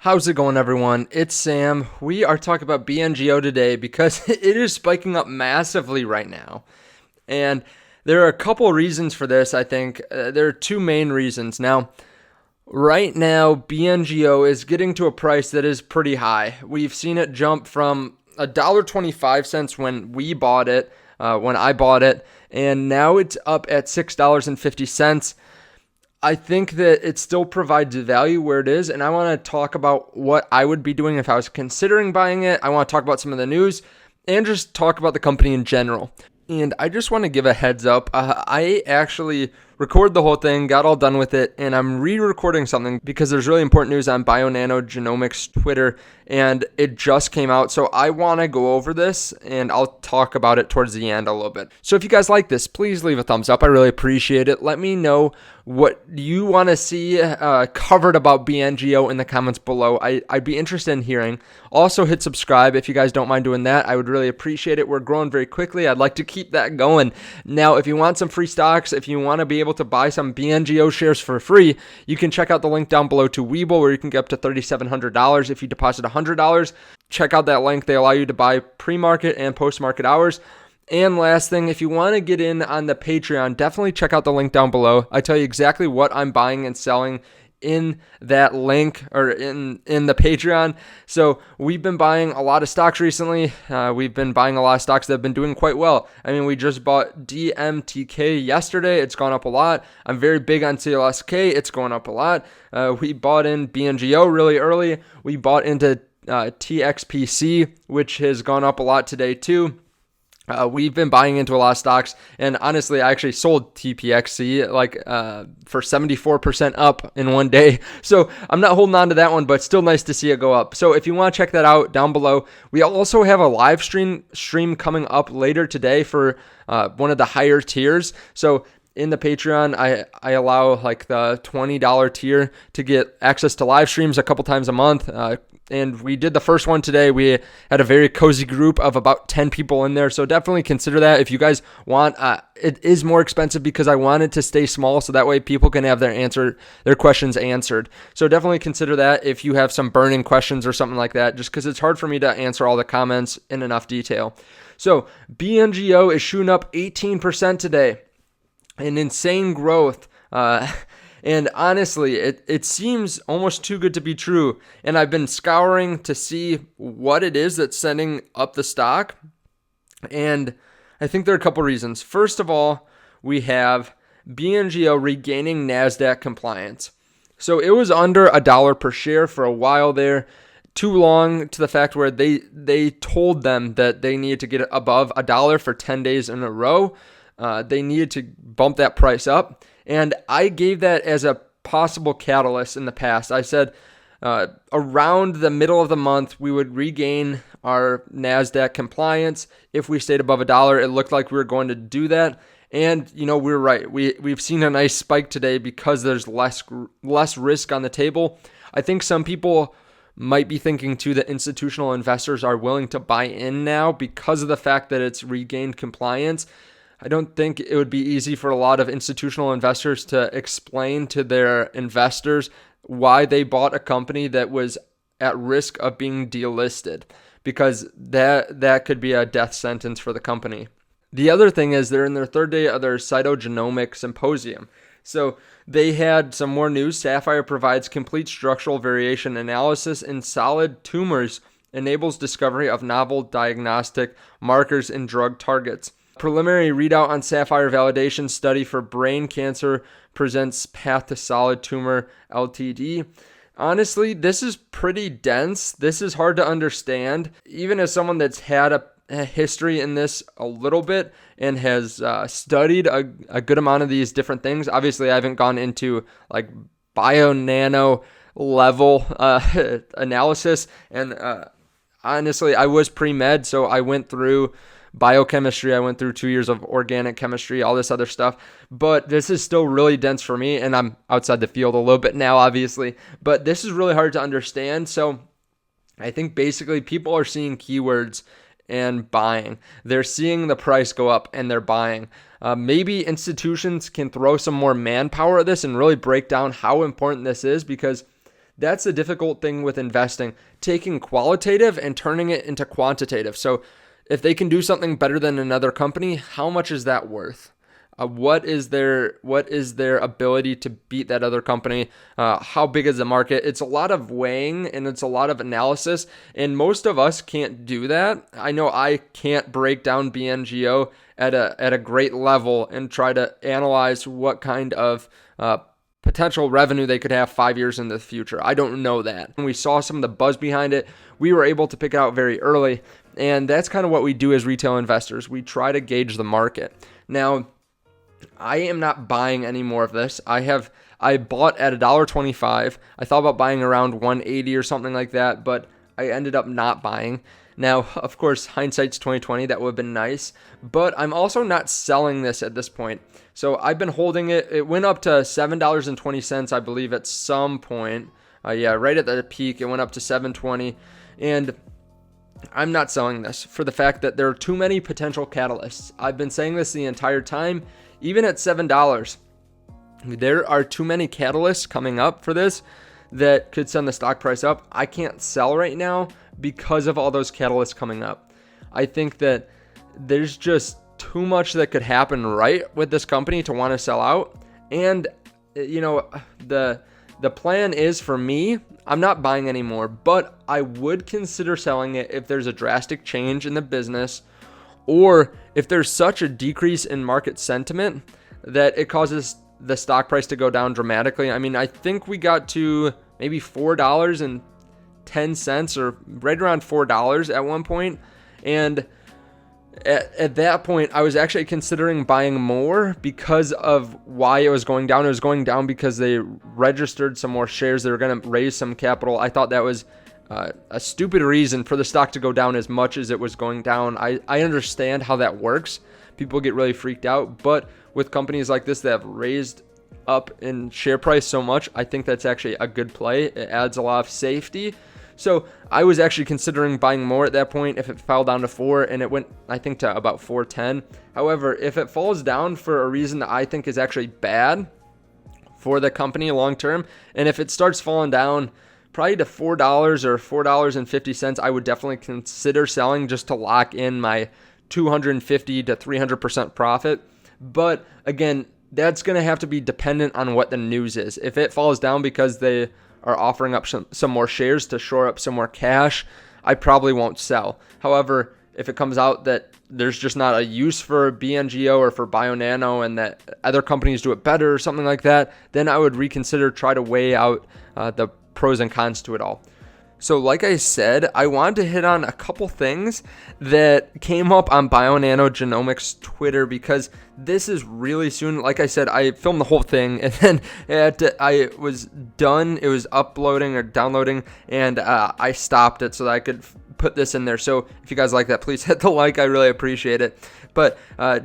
How's it going, everyone? It's Sam. We are talking about BNGO today because it is spiking up massively right now. And there are a couple reasons for this, I think. There are two main reasons. Now, right now, BNGO is getting to a price that is pretty high. We've seen it jump from $1.25 when we bought it, when I bought it, and now it's up at $6.50. I think that it still provides value where it is, and I want to talk about what I would be doing if I was considering buying it. I want to talk about some of the news and just talk about the company in general. And I just want to give a heads up. I actually recorded the whole thing, got all done with it, and I'm re-recording something because there's really important news on Bionano Genomics Twitter, and it just came out. So I want to go over this, and I'll talk about it towards the end a little bit. So if you guys like this, please leave a thumbs up. I really appreciate it. Let me know what you want to see covered about BNGO in the comments below. I'd be interested in hearing. Also, hit subscribe if you guys don't mind doing that. I would really appreciate it. We're growing very quickly. I'd like to keep that going. Now, if you want some free stocks, if you want to be able to buy some BNGO shares for free, you can check out the link down below to WeBull, where you can get up to $3,700 if you deposit $100. Check out that link. They allow you to buy pre-market and post-market hours. And last thing, if you want to get in on the Patreon, definitely check out the link down below. I tell you exactly what I'm buying and selling in that link, or in the Patreon. So we've been buying a lot of stocks recently. We've been buying a lot of stocks that have been doing quite well. I mean, we just bought DMTK yesterday. It's gone up a lot. I'm very big on CLSK. It's going up a lot. We bought in BNGO really early. We bought into TXPC, which has gone up a lot today too. We've been buying into a lot of stocks, and honestly, I actually sold TPXC for 74% up in one day. So I'm not holding on to that one, but still nice to see it go up. So if you want to check that out down below, we also have a live stream coming up later today for one of the higher tiers. So in the Patreon, I allow like the $20 tier to get access to live streams a couple times a month. And we did the first one today. We had a very cozy group of about 10 people in there. So definitely consider that if you guys want. It is more expensive because I want it to stay small, so that way people can have their questions answered. So definitely consider that if you have some burning questions or something like that, just because it's hard for me to answer all the comments in enough detail. So BNGO is shooting up 18% today. An insane growth. And honestly, it seems almost too good to be true. And I've been scouring to see what it is that's setting up the stock. And I think there are a couple reasons. First of all, we have BNGO regaining Nasdaq compliance. So it was under $1 per share for a while there. Too long, to the fact where they told them that they needed to get above $1 for 10 days in a row. They needed to bump that price up. And I gave that as a possible catalyst in the past. I said around the middle of the month, we would regain our NASDAQ compliance. If we stayed above $1, it looked like we were going to do that. And, we were right. We've seen a nice spike today because there's less risk on the table. I think some people might be thinking too that institutional investors are willing to buy in now because of the fact that it's regained compliance. I don't think it would be easy for a lot of institutional investors to explain to their investors why they bought a company that was at risk of being delisted, because that could be a death sentence for the company. The other thing is they're in their third day of their Cytogenomic Symposium. So they had some more news. Sapphire provides complete structural variation analysis in solid tumors, enables discovery of novel diagnostic markers in drug targets. Preliminary readout on Sapphire validation study for brain cancer presents path to solid tumor LTD. Honestly, this is pretty dense. This is hard to understand. Even as someone that's had a history in this a little bit and has studied a good amount of these different things. Obviously, I haven't gone into like Bionano level analysis. And honestly, I was pre-med, so I went through biochemistry. I went through 2 years of organic chemistry, all this other stuff. But this is still really dense for me, and I'm outside the field a little bit now, obviously. But this is really hard to understand. So I think basically people are seeing keywords and buying. They're seeing the price go up and they're buying. Maybe institutions can throw some more manpower at this and really break down how important this is, because That's the difficult thing with investing, taking qualitative and turning it into quantitative. So if they can do something better than another company, how much is that worth? What is their ability to beat that other company? How big is the market? It's a lot of weighing and it's a lot of analysis, and most of us can't do that. I know I can't break down BNGO at a great level and try to analyze what kind of potential revenue they could have 5 years in the future. I don't know that. When we saw some of the buzz behind it, we were able to pick it out very early, and that's kind of what we do as retail investors. We try to gauge the market. Now, I am not buying any more of this. I bought at $1.25. I thought about buying around $1.80 or something like that, but I ended up not buying. Now, of course, hindsight's 2020. That would have been nice, but I'm also not selling this at this point. So I've been holding it. It went up to $7.20, I believe, at some point. Right at the peak, it went up to $7.20, and I'm not selling this for the fact that there are too many potential catalysts. I've been saying this the entire time. Even at $7, there are too many catalysts coming up for this that could send the stock price up. I can't sell right now because of all those catalysts coming up. I think that there's just too much that could happen right with this company to want to sell out. And, the plan is for me, I'm not buying anymore, but I would consider selling it if there's a drastic change in the business, or if there's such a decrease in market sentiment that it causes the stock price to go down dramatically. I mean, I think we got to maybe $4.10 or right around $4 at one point. And at that point, I was actually considering buying more because of why it was going down. It was going down because they registered some more shares. They were going to raise some capital. I thought that was a stupid reason for the stock to go down as much as it was going down. I understand how that works. People get really freaked out, but with companies like this that have raised up in share price so much, I think that's actually a good play. It adds a lot of safety. So I was actually considering buying more at that point if it fell down to 4, and it went, I think, to about 4.10. However, if it falls down for a reason that I think is actually bad for the company long term, and if it starts falling down probably to $4 or $4.50, I would definitely consider selling just to lock in my 250 to 300% profit. But again, that's going to have to be dependent on what the news is. If it falls down because they are offering up some more shares to shore up some more cash, I probably won't sell. However, if it comes out that there's just not a use for BNGO or for Bionano and that other companies do it better or something like that, then I would reconsider, try to weigh out the pros and cons to it all. So like I said, I wanted to hit on a couple things that came up on Bionano Genomics Twitter because this is really soon. Like I said, I filmed the whole thing and then I was done. It was uploading or downloading and I stopped it so that I could put this in there. So if you guys like that, please hit the like. I really appreciate it. But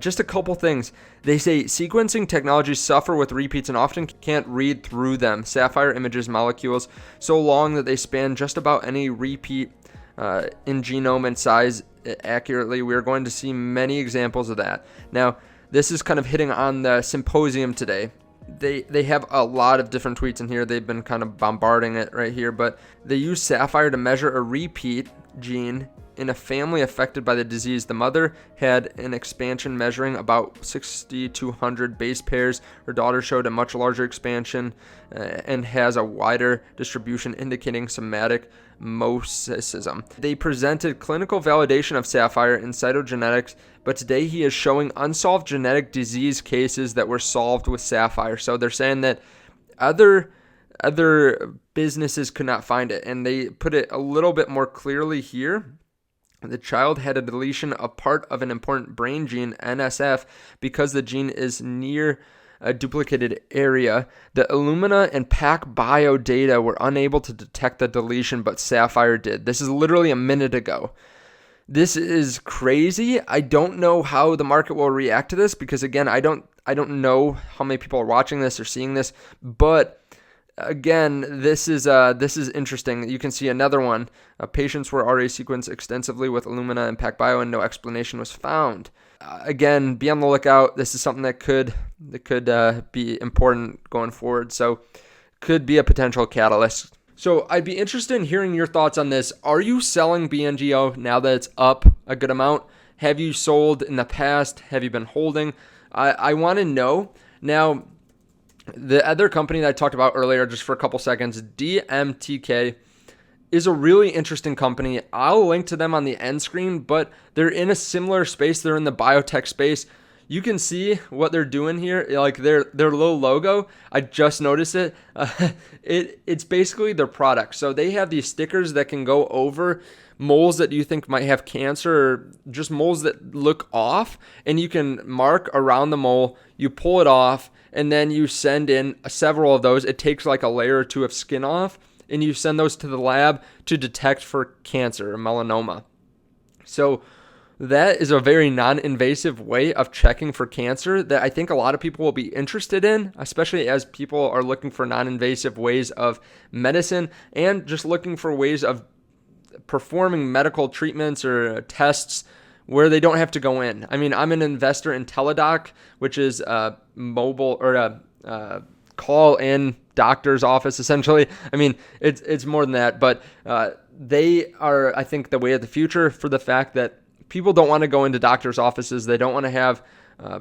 just a couple things. They say sequencing technologies suffer with repeats and often can't read through them. Sapphire images molecules so long that they span just about any repeat in genome and size accurately. We are going to see many examples of that. Now, this is kind of hitting on the symposium today. They have a lot of different tweets in here. They've been kind of bombarding it right here, but they use Sapphire to measure a repeat gene in a family affected by the disease. The mother had an expansion measuring about 6,200 base pairs. Her daughter showed a much larger expansion and has a wider distribution indicating somatic mosaicism. They presented clinical validation of Sapphire in cytogenetics, but today he is showing unsolved genetic disease cases that were solved with Sapphire. So they're saying that other businesses could not find it, and they put it a little bit more clearly here. The child had a deletion of part of an important brain gene, NSF, because the gene is near a duplicated area. The Illumina and PacBio data were unable to detect the deletion, but Sapphire did. This is literally a minute ago. This is crazy. I don't know how the market will react to this because, again, I don't know how many people are watching this or seeing this, but again, this is interesting. You can see another one. Patients were already sequenced extensively with Illumina and PacBio, and no explanation was found. Again, be on the lookout. This is something that could be important going forward. So, could be a potential catalyst. So I'd be interested in hearing your thoughts on this. Are you selling BNGO now that it's up a good amount? Have you sold in the past? Have you been holding? I want to know. Now, the other company that I talked about earlier, just for a couple seconds, DMTK, is a really interesting company. I'll link to them on the end screen, but they're in a similar space. They're in the biotech space. You can see what they're doing here, like their little logo. I just noticed it. It's basically their product. So they have these stickers that can go over moles that you think might have cancer, or just moles that look off, and you can mark around the mole. You pull it off, and then you send in several of those. It takes like a layer or two of skin off, and you send those to the lab to detect for cancer or melanoma. So that is a very non-invasive way of checking for cancer that I think a lot of people will be interested in, especially as people are looking for non-invasive ways of medicine and just looking for ways of performing medical treatments or tests where they don't have to go in. I mean, I'm an investor in Teladoc, which is a mobile or a call-in doctor's office, essentially. I mean, it's more than that, but they are, I think, the way of the future for the fact that people don't want to go into doctor's offices. They don't want to have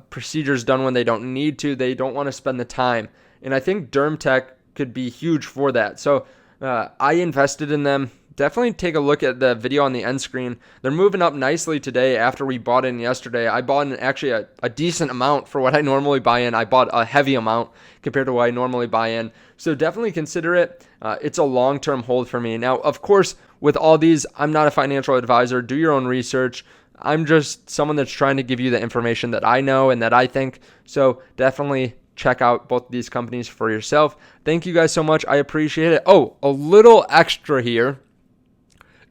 procedures done when they don't need to. They don't want to spend the time. And I think DermTech could be huge for that. So I invested in them. Definitely take a look at the video on the end screen. They're moving up nicely today after we bought in yesterday. I bought in actually a decent amount for what I normally buy in. I bought a heavy amount compared to what I normally buy in. So definitely consider it. It's a long-term hold for me. Now, of course, with all these, I'm not a financial advisor. Do your own research. I'm just someone that's trying to give you the information that I know and that I think. So definitely check out both of these companies for yourself. Thank you guys so much. I appreciate it. Oh, a little extra here.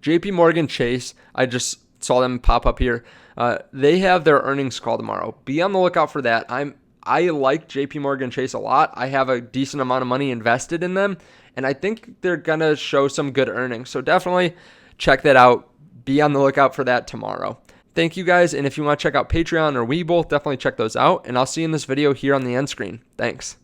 JP Morgan Chase, I just saw them pop up here. They have their earnings call tomorrow. Be on the lookout for that. I like JP Morgan Chase a lot. I have a decent amount of money invested in them, and I think they're going to show some good earnings. So definitely check that out. Be on the lookout for that tomorrow. Thank you guys, and if you want to check out Patreon or WeBull, definitely check those out, and I'll see you in this video here on the end screen. Thanks.